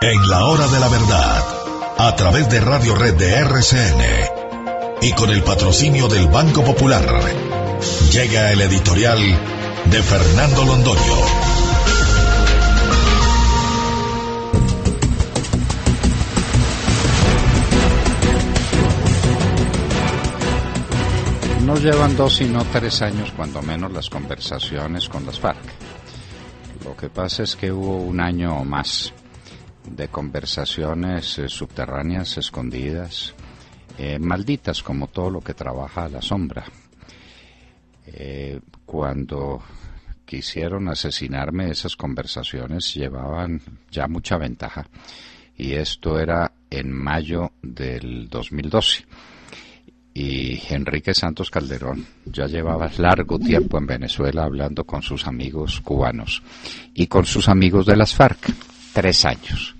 En la hora de la verdad, a través de Radio Red de RCN y con el patrocinio del Banco Popular, llega el editorial de Fernando Londoño. No llevan 2 sino 3 años, cuando menos, las conversaciones con las FARC. Lo que pasa es que hubo un año o más de conversaciones subterráneas, escondidas, malditas, como todo lo que trabaja a la sombra. Cuando quisieron asesinarme, esas conversaciones llevaban ya mucha ventaja, y esto era en mayo del 2012. Y Enrique Santos Calderón ya llevaba largo tiempo en Venezuela hablando con sus amigos cubanos y con sus amigos de las FARC. 3 años.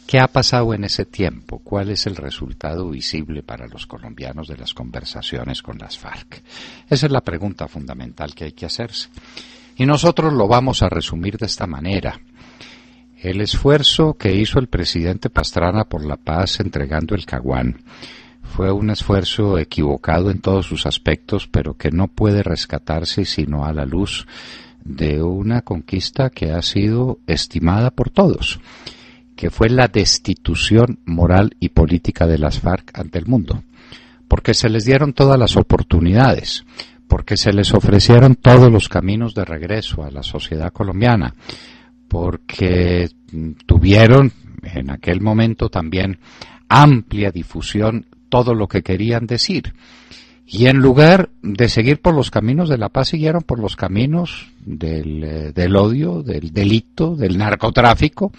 ¿Qué ha pasado en ese tiempo? ¿Cuál es el resultado visible para los colombianos de las conversaciones con las FARC? Esa es la pregunta fundamental que hay que hacerse. Y nosotros lo vamos a resumir de esta manera. El esfuerzo que hizo el presidente Pastrana por la paz entregando el Caguán fue un esfuerzo equivocado en todos sus aspectos, pero que no puede rescatarse sino a la luz de una conquista que ha sido estimada por todos, que fue la destitución moral y política de las FARC ante el mundo, porque se les dieron todas las oportunidades, porque se les ofrecieron todos los caminos de regreso a la sociedad colombiana, porque tuvieron en aquel momento también amplia difusión todo lo que querían decir, y en lugar de seguir por los caminos de la paz, siguieron por los caminos del odio, del delito, del narcotráfico.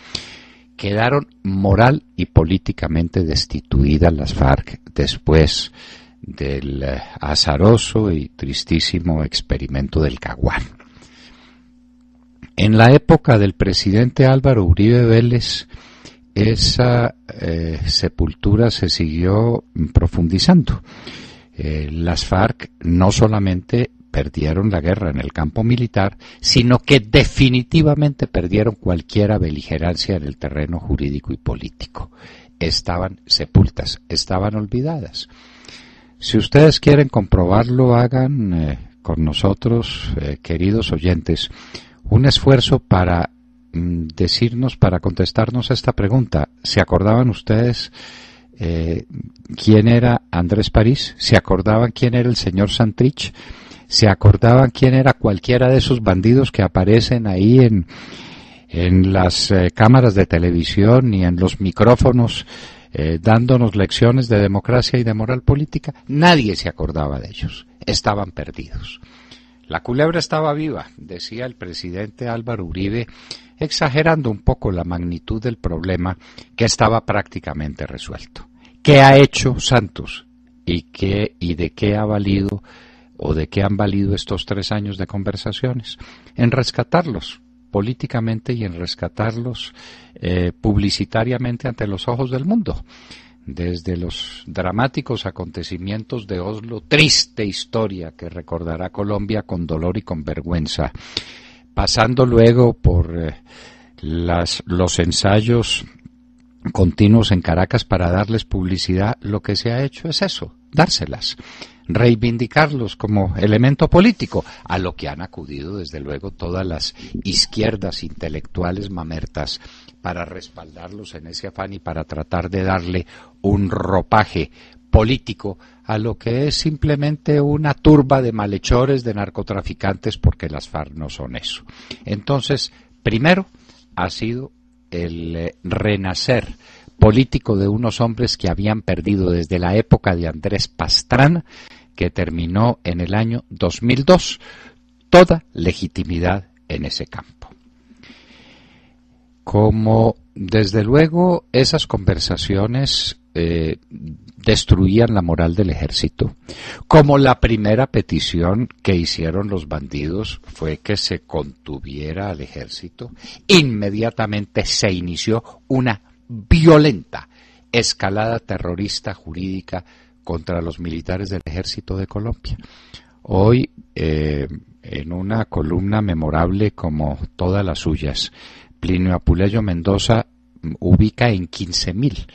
Quedaron moral y políticamente destituidas las FARC después del azaroso y tristísimo experimento del Caguán. En la época del presidente Álvaro Uribe Vélez, esa sepultura se siguió profundizando. Las FARC no solamente perdieron la guerra en el campo militar, sino que definitivamente perdieron cualquier beligerancia en el terreno jurídico y político. Estaban sepultas, estaban olvidadas. Si ustedes quieren comprobarlo, hagan con nosotros, queridos oyentes, un esfuerzo para decirnos, para contestarnos a esta pregunta. ¿Se acordaban ustedes quién era Andrés París? ¿Se acordaban quién era el señor Santrich? ¿Se acordaban quién era cualquiera de esos bandidos que aparecen ahí en las cámaras de televisión y en los micrófonos dándonos lecciones de democracia y de moral política? Nadie se acordaba de ellos. Estaban perdidos. La culebra estaba viva, decía el presidente Álvaro Uribe, exagerando un poco la magnitud del problema, que estaba prácticamente resuelto. ¿Qué ha hecho Santos? ¿Y de qué ha valido o de qué han valido estos 3 años de conversaciones? En rescatarlos políticamente y en rescatarlos publicitariamente ante los ojos del mundo. Desde los dramáticos acontecimientos de Oslo, triste historia que recordará Colombia con dolor y con vergüenza, pasando luego por los ensayos continuos en Caracas para darles publicidad. Lo que se ha hecho es eso, dárselas, reivindicarlos como elemento político, a lo que han acudido desde luego todas las izquierdas intelectuales mamertas para respaldarlos en ese afán y para tratar de darle un ropaje político a lo que es simplemente una turba de malhechores, de narcotraficantes, porque las FARC no son eso. Entonces, primero ha sido el renacer político de unos hombres que habían perdido desde la época de Andrés Pastrana, que terminó en el año 2002, toda legitimidad en ese campo. Como desde luego esas conversaciones destruían la moral del ejército, como la primera petición que hicieron los bandidos fue que se contuviera al ejército, inmediatamente se inició una violenta escalada terrorista jurídica contra los militares del Ejército de Colombia. Hoy, en una columna memorable como todas las suyas, Plinio Apuleyo Mendoza ubica en 15.000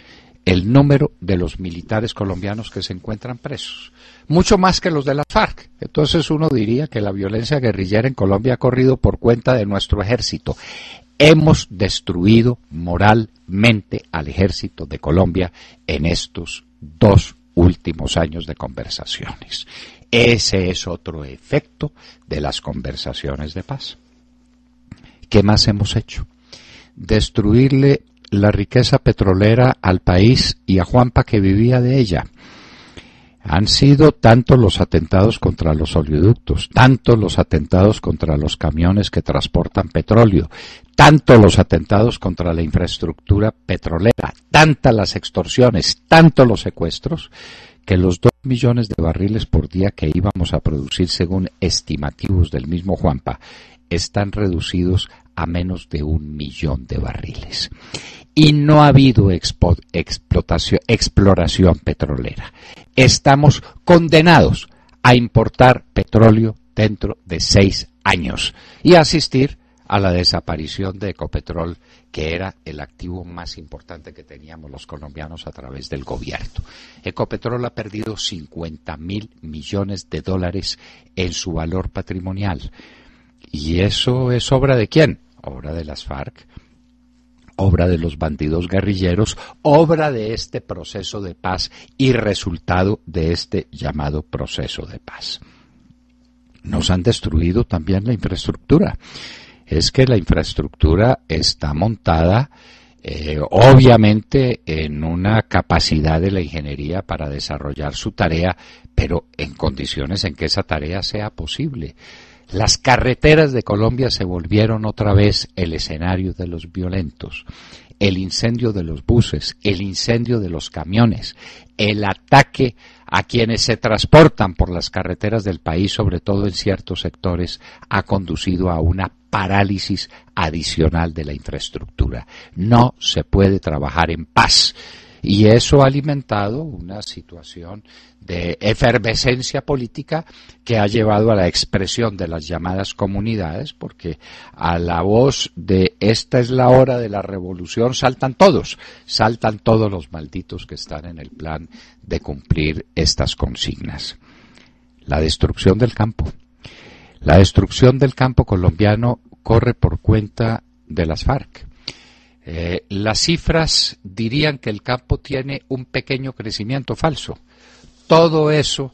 el número de los militares colombianos que se encuentran presos, mucho más que los de la FARC. Entonces uno diría que la violencia guerrillera en Colombia ha corrido por cuenta de nuestro ejército. Hemos destruido moralmente al ejército de Colombia en estos 2 últimos años de conversaciones. Ese es otro efecto de las conversaciones de paz. ¿Qué más hemos hecho? Destruirle la riqueza petrolera al país y a Juanpa, que vivía de ella. Han sido tantos los atentados contra los oleoductos, tantos los atentados contra los camiones que transportan petróleo, tantos los atentados contra la infraestructura petrolera, tantas las extorsiones, tantos los secuestros, que los 2 millones de barriles por día que íbamos a producir, según estimativos del mismo Juanpa, están reducidos a menos de 1 millón de barriles. Y no ha habido exploración petrolera. Estamos condenados a importar petróleo dentro de 6 años y a asistir a la desaparición de Ecopetrol, que era el activo más importante que teníamos los colombianos a través del gobierno. Ecopetrol ha perdido 50.000 millones de dólares en su valor patrimonial. ¿Y eso es obra de quién? Obra de las FARC, obra de los bandidos guerrilleros, obra de este proceso de paz y resultado de este llamado proceso de paz. Nos han destruido también la infraestructura. Es que la infraestructura está montada obviamente en una capacidad de la ingeniería para desarrollar su tarea, pero en condiciones en que esa tarea sea posible. Las carreteras de Colombia se volvieron otra vez el escenario de los violentos. El incendio de los buses, el incendio de los camiones, el ataque a quienes se transportan por las carreteras del país, sobre todo en ciertos sectores, ha conducido a una parálisis adicional de la infraestructura. No se puede trabajar en paz. Y eso ha alimentado una situación de efervescencia política que ha llevado a la expresión de las llamadas comunidades, porque a la voz de esta es la hora de la revolución saltan todos los malditos que están en el plan de cumplir estas consignas. La destrucción del campo. La destrucción del campo colombiano corre por cuenta de las FARC. Las cifras dirían que el campo tiene un pequeño crecimiento falso. Todo eso,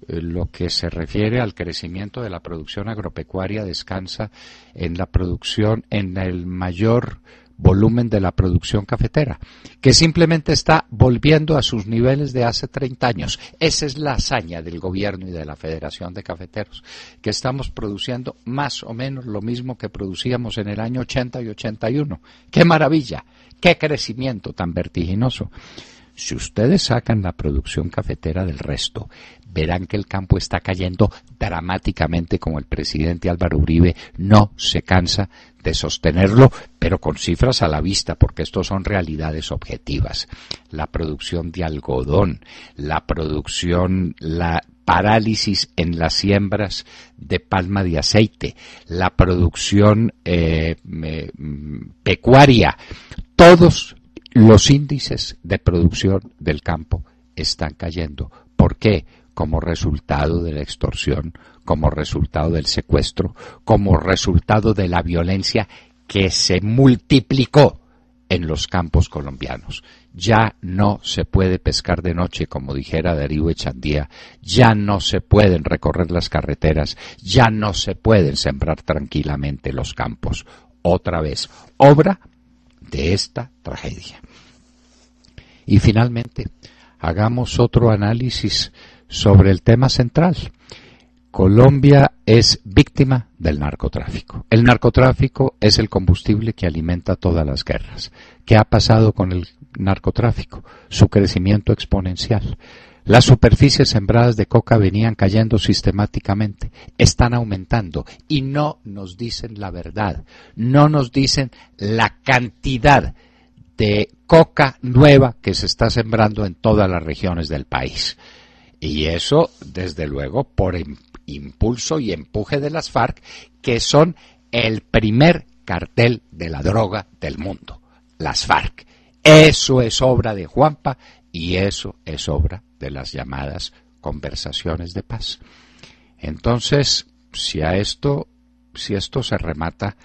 lo que se refiere al crecimiento de la producción agropecuaria, descansa en la producción, en el mayor volumen de la producción cafetera, que simplemente está volviendo a sus niveles de hace 30 años. Esa es la hazaña del gobierno y de la Federación de Cafeteros, que estamos produciendo más o menos lo mismo que producíamos en el año 80 y 81. ¡Qué maravilla! ¡Qué crecimiento tan vertiginoso! Si ustedes sacan la producción cafetera del resto, verán que el campo está cayendo dramáticamente, como el presidente Álvaro Uribe no se cansa de sostenerlo, pero con cifras a la vista, porque estos son realidades objetivas. La producción de algodón, la parálisis en las siembras de palma de aceite, la producción pecuaria, todos los índices de producción del campo están cayendo. ¿Por qué? Como resultado de la extorsión, como resultado del secuestro, como resultado de la violencia que se multiplicó en los campos colombianos. Ya no se puede pescar de noche, como dijera Darío Echandía, ya no se pueden recorrer las carreteras, ya no se pueden sembrar tranquilamente los campos. Otra vez, obra de esta tragedia. Y finalmente, hagamos otro análisis sobre el tema central. Colombia es víctima del narcotráfico. El narcotráfico es el combustible que alimenta todas las guerras. ¿Qué ha pasado con el narcotráfico? Su crecimiento exponencial. Las superficies sembradas de coca venían cayendo sistemáticamente, están aumentando y no nos dicen la verdad, no nos dicen la cantidad de coca nueva que se está sembrando en todas las regiones del país. Y eso, desde luego, por impulso y empuje de las FARC, que son el primer cartel de la droga del mundo. las FARC. Eso es obra de Juanpa y eso es obra de las llamadas conversaciones de paz. Entonces, si esto se remata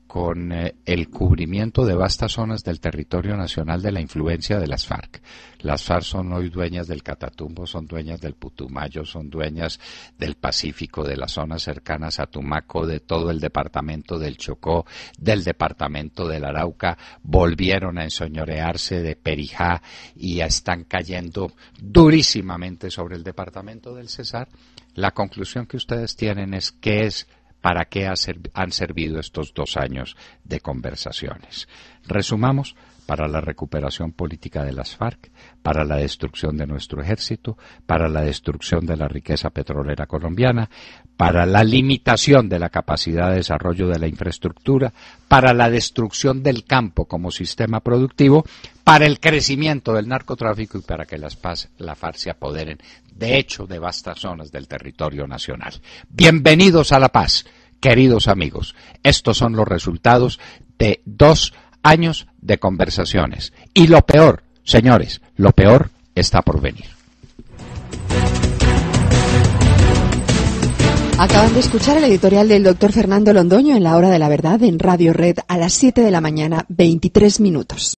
con el cubrimiento de vastas zonas del territorio nacional de la influencia de las FARC. Las FARC son hoy dueñas del Catatumbo, son dueñas del Putumayo, son dueñas del Pacífico, de las zonas cercanas a Tumaco, de todo el departamento del Chocó, del departamento del Arauca, volvieron a enseñorearse de Perijá y están cayendo durísimamente sobre el departamento del Cesar. La conclusión que ustedes tienen es ¿para qué han servido estos 2 años de conversaciones? Resumamos: para la recuperación política de las FARC, para la destrucción de nuestro ejército, para la destrucción de la riqueza petrolera colombiana, para la limitación de la capacidad de desarrollo de la infraestructura, para la destrucción del campo como sistema productivo, para el crecimiento del narcotráfico y para que la FARC se apoderen, de hecho, de vastas zonas del territorio nacional. Bienvenidos a la paz, queridos amigos. Estos son los resultados de 2 años de conversaciones. Y lo peor, señores, lo peor está por venir. Acaban de escuchar el editorial del doctor Fernando Londoño en La Hora de la Verdad en Radio Red a las 7 de la mañana, 23 minutos.